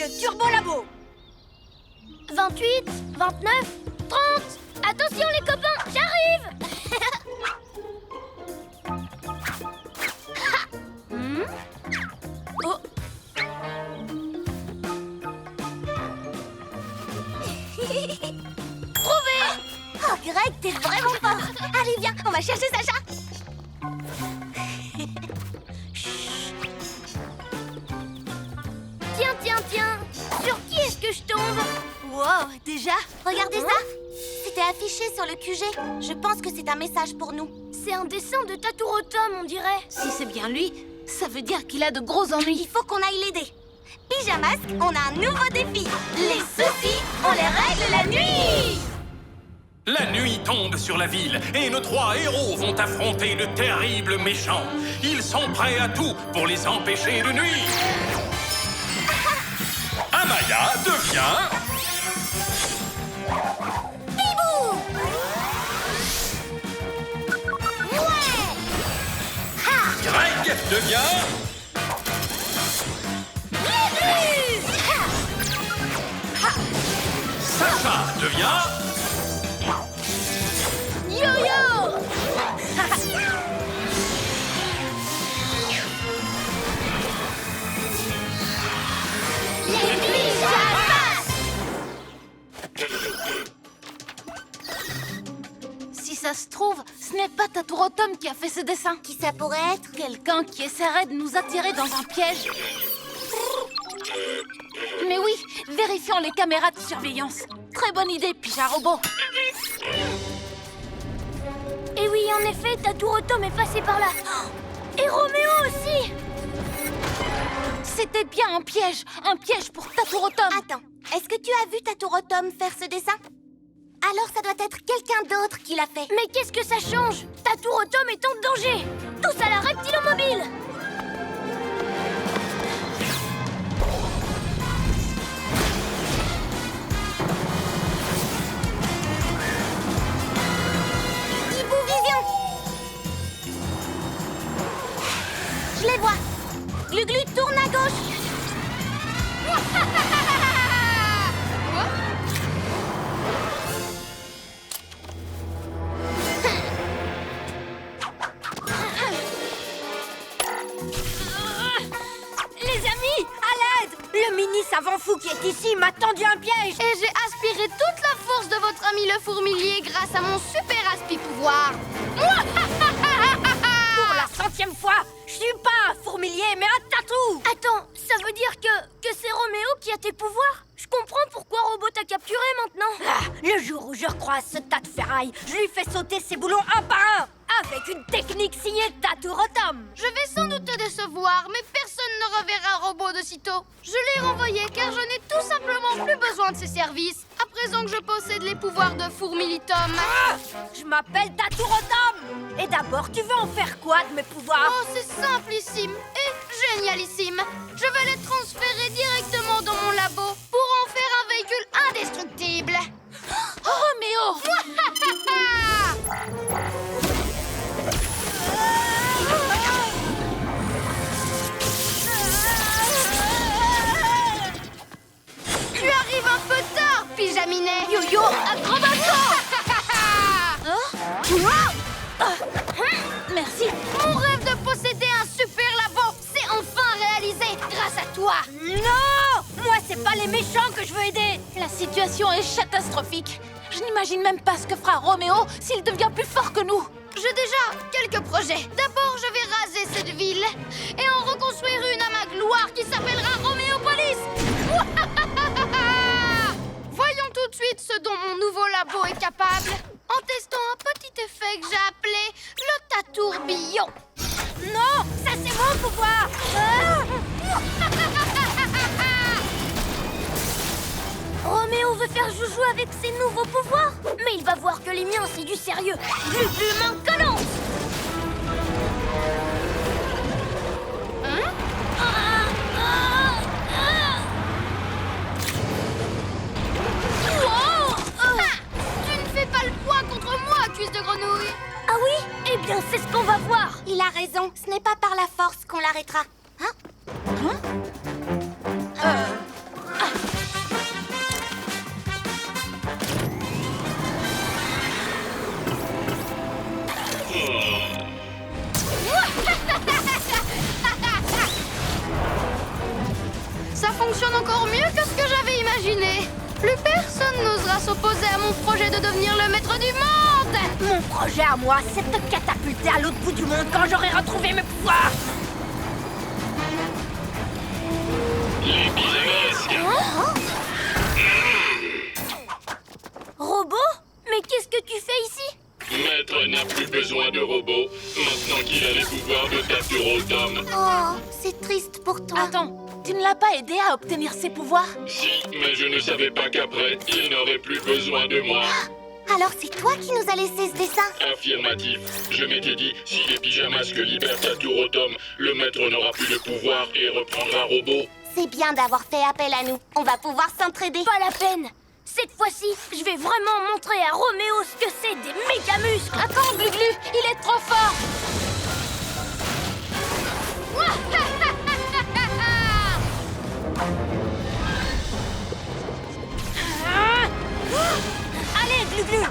le Turbo Labo. 28, 29, 30. Attention les copains, j'arrive. Oh. Trouvé. Oh, Greg, t'es vraiment fort. Allez, viens, on va chercher Sacha. Tiens. Sur qui est-ce que je tombe? Wow, déjà? Regardez ça. C'était affiché sur le QG. Je pense que c'est un message pour nous. C'est un dessin de Taturotom, on dirait. Si c'est bien lui, ça veut dire qu'il a de gros ennuis. Il faut qu'on aille l'aider. Pyjamasque, on a un nouveau défi. Les soucis, on les règle la nuit. La nuit tombe sur la ville et nos 3 héros vont affronter de terribles méchants. Ils sont prêts à tout pour les empêcher de nuire. Amaya devient... Bibou. Ouais. Greg devient... Sacha devient... Yo-yo. Les pyjamas. Si ça se trouve, ce n'est pas Taturotom qui a fait ce dessin. Qui ça pourrait être? Quelqu'un qui essaierait de nous attirer dans un piège. Mais oui, vérifions les caméras de surveillance. Très bonne idée, Pyja-Robot. Et oui, en effet, Taturotom est passé par là. Et Roméo aussi. C'était bien un piège pour Taturotom. Attends, est-ce que tu as vu Taturotom faire ce dessin? Alors ça doit être quelqu'un d'autre qui l'a fait. Mais qu'est-ce que ça change? Taturotom est en danger. Tous à la reptilomobile. Hibou Vision. Je les vois. Gluglu tourne à gauche. Les amis, à l'aide! Le mini savant fou qui est ici m'a tendu un piège. Et j'ai aspiré toute la force de votre ami le fourmilier grâce à mon super aspi-pouvoir. Pour la 100e fois, je suis pas un fourmilier, mais un tatou. Attends, ça veut dire que c'est Roméo qui a tes pouvoirs? Je comprends pourquoi Robot t'a capturé maintenant. Le jour où je recroise ce tas de ferraille, je lui fais sauter ses boulons un par un, avec une technique signée Taturotom. Je vais sans doute te décevoir, mais personne ne reverra Robot de sitôt. Je l'ai renvoyé car je n'ai tout simplement plus besoin de ses services, à présent que je possède les pouvoirs de Fourmilitom. Je m'appelle Taturotom. Et d'abord, tu veux en faire quoi de mes pouvoirs? Oh, c'est simplissime et génialissime. Je vais les transférer directement dans mon labo pour en faire un véhicule indestructible. Oh, Roméo! Tu arrives un peu tard, Pyjaminet. Yo-yo, acrobato. Merci. Mon rêve de posséder un super labo, c'est enfin réalisé grâce à toi. Non! Moi, c'est pas les méchants que je veux aider. La situation est catastrophique. Je n'imagine même pas ce que fera Roméo s'il devient plus fort que nous. J'ai déjà quelques projets. D'abord, je vais raser cette ville et en reconstruire une à ma gloire qui s'appellera Roméopolis. Voyons tout de suite ce dont mon nouveau labo est capable en testant un petit effet que j'ai appelé le tatourbillon. Non, ça c'est mon pouvoir. Roméo veut faire joujou avec ses nouveaux pouvoirs, mais il va voir que les miens c'est du sérieux. Gluglu main collante. Tu ne fais pas le poids contre moi, cuisse de grenouille. Ah oui? Eh bien, c'est ce qu'on va voir. Il a raison, ce n'est pas par la force qu'on l'arrêtera. Hein? fonctionne encore mieux que ce que j'avais imaginé. Plus personne n'osera s'opposer à mon projet de devenir le maître du monde. Mon projet à moi, c'est de te catapulter à l'autre bout du monde quand j'aurai retrouvé mes pouvoirs. Les pyjamasques! Robot? Mais qu'est-ce que tu fais ici? Maître n'a plus besoin de robots, maintenant qu'il a les pouvoirs de Taturotom. Oh, c'est triste pour toi. Attends, tu ne l'as pas aidé à obtenir ses pouvoirs? Si, mais je ne savais pas qu'après, il n'aurait plus besoin de moi. Alors c'est toi qui nous as laissé ce dessin? Affirmatif. Je m'étais dit, si les pyjamasques libèrent Taturotom, le maître n'aura plus de pouvoir et reprendra robot. C'est bien d'avoir fait appel à nous. On va pouvoir s'entraider. Pas la peine. Cette fois-ci, je vais vraiment montrer à Roméo ce que c'est des méga muscles. Attends, Glu-Glu, il est trop fort! Allez, Glu-Glu,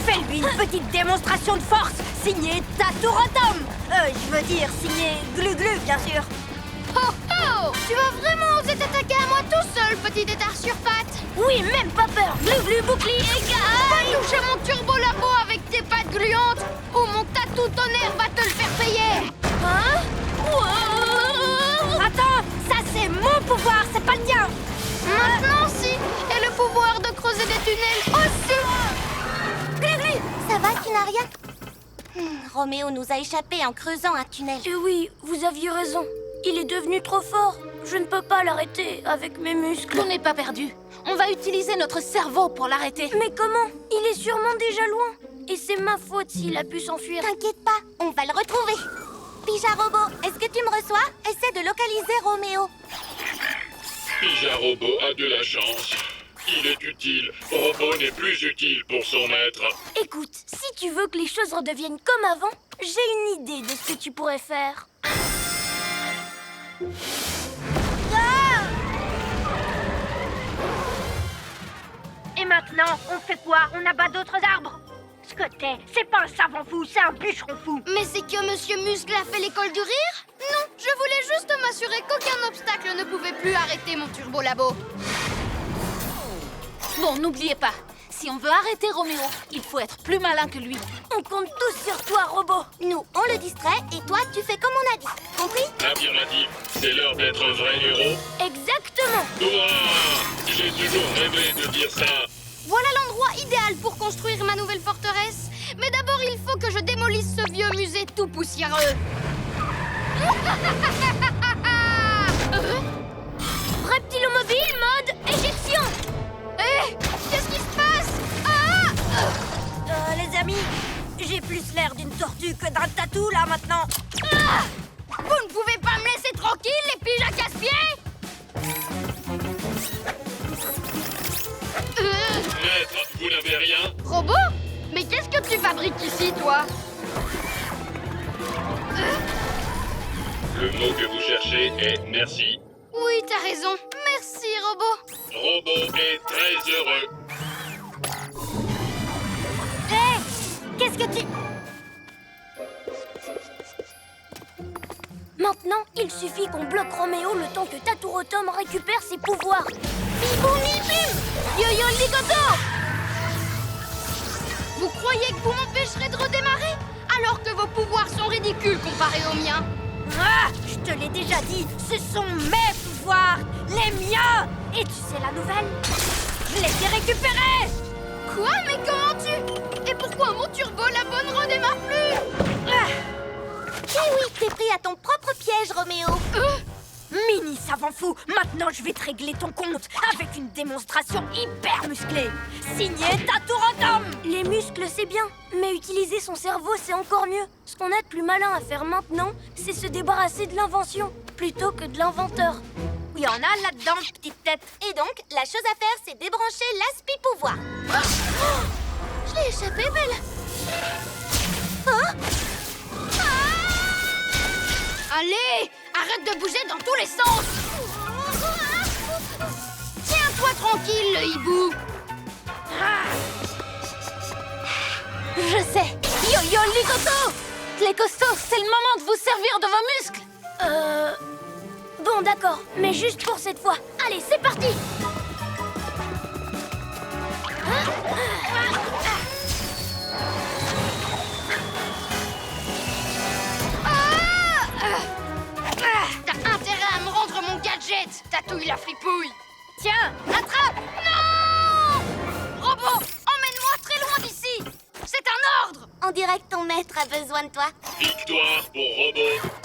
fais-lui une petite démonstration de force, signée Taturotom. Je veux dire, signée Glu-Glu, bien sûr. Oh oh! Tu vas vraiment oser t'attaquer à moi tout seul, petit tétard sur pattes? Oui, même pas peur. Glu-Glu, bouclier, Va toucher mon turbo labo avec tes pattes gluantes ou mon tatou tonnerre va te le faire payer! Hein? Wow. Attends, ça c'est mon pouvoir, c'est pas le tien. Maintenant si! Et le pouvoir de creuser des tunnels aussi! Glu-Glu. Ça va, tu n'as rien? Roméo nous a échappé en creusant un tunnel. Oui, vous aviez raison. Il est devenu trop fort. Je ne peux pas l'arrêter avec mes muscles. On n'est pas perdu. On va utiliser notre cerveau pour l'arrêter. Mais comment? Il est sûrement déjà loin. Et c'est ma faute s'il a pu s'enfuir. T'inquiète pas, on va le retrouver. Pija Robot, est-ce que tu me reçois? Essaie de localiser Roméo. Pija Robot a de la chance. Il est utile. Robot n'est plus utile pour son maître. Écoute, si tu veux que les choses redeviennent comme avant, j'ai une idée de ce que tu pourrais faire. Et maintenant, on fait quoi? On abat d'autres arbres? Scottet, c'est pas un savant fou, c'est un bûcheron fou. Mais c'est que Monsieur Muscle a fait l'école du rire? Non, je voulais juste m'assurer qu'aucun obstacle ne pouvait plus arrêter mon turbo labo. Bon, n'oubliez pas, si on veut arrêter Roméo, il faut être plus malin que lui. On compte tous sur toi, robot. Nous, on le distrait et toi, tu fais comme on a dit. Compris? Affirmatif. C'est l'heure d'être un vrai héros. Exactement. Ouah! J'ai toujours rêvé de dire ça. Voilà l'endroit idéal pour construire ma nouvelle forteresse. Mais d'abord, il faut que je démolisse ce vieux musée tout poussiéreux. Reptilomobile, mode éjection. Hé! Qu'est-ce qui se passe? Ah! Les amis, j'ai plus l'air d'une tortue que d'un tatou, là, maintenant. Ah! Vous ne pouvez pas me laisser tranquille, les piges à casse-pieds? Maître, vous n'avez rien? Robot? Mais qu'est-ce que tu fabriques ici, toi? Le mot que vous cherchez est merci. Oui, t'as raison. Merci, robot. Robot est très heureux. Hé! Qu'est-ce que tu... Maintenant, il suffit qu'on bloque Roméo le temps que Taturotom récupère ses pouvoirs. Biboum, bim! Yo-yo, ligoto! Vous croyez que vous m'empêcherez de redémarrer? Alors que vos pouvoirs sont ridicules comparés aux miens. Ah! Je te l'ai déjà dit, ce sont mes pouvoirs, les miens! Et tu sais la nouvelle? Je les ai récupérés! Quoi? Mais comment tu... Et pourquoi mon turbo labo ne redémarre plus? Eh oui, t'es pris à ton propre piège, Roméo. Mini savant fou, maintenant je vais te régler ton compte avec une démonstration hyper musclée. Signé Taturotom! Les muscles, c'est bien, mais utiliser son cerveau, c'est encore mieux. Ce qu'on a de plus malin à faire maintenant, c'est se débarrasser de l'invention, plutôt que de l'inventeur. Il y en a là-dedans, petite tête. Et donc, la chose à faire, c'est débrancher l'aspi-pouvoir. Je l'ai échappé, belle. Allez, arrête de bouger dans tous les sens. Tiens-toi tranquille, le hibou. Je sais. Yo-yo, ligoto! Les costauds, c'est le moment de vous servir de vos muscles. Bon, d'accord, mais juste pour cette fois. Allez, c'est parti. T'as intérêt à me rendre mon gadget, Tatouille la flipouille. Tiens, attrape. Non! Robot, emmène-moi très loin d'ici. C'est un ordre. On dirait que ton maître a besoin de toi. Victoire pour Robot.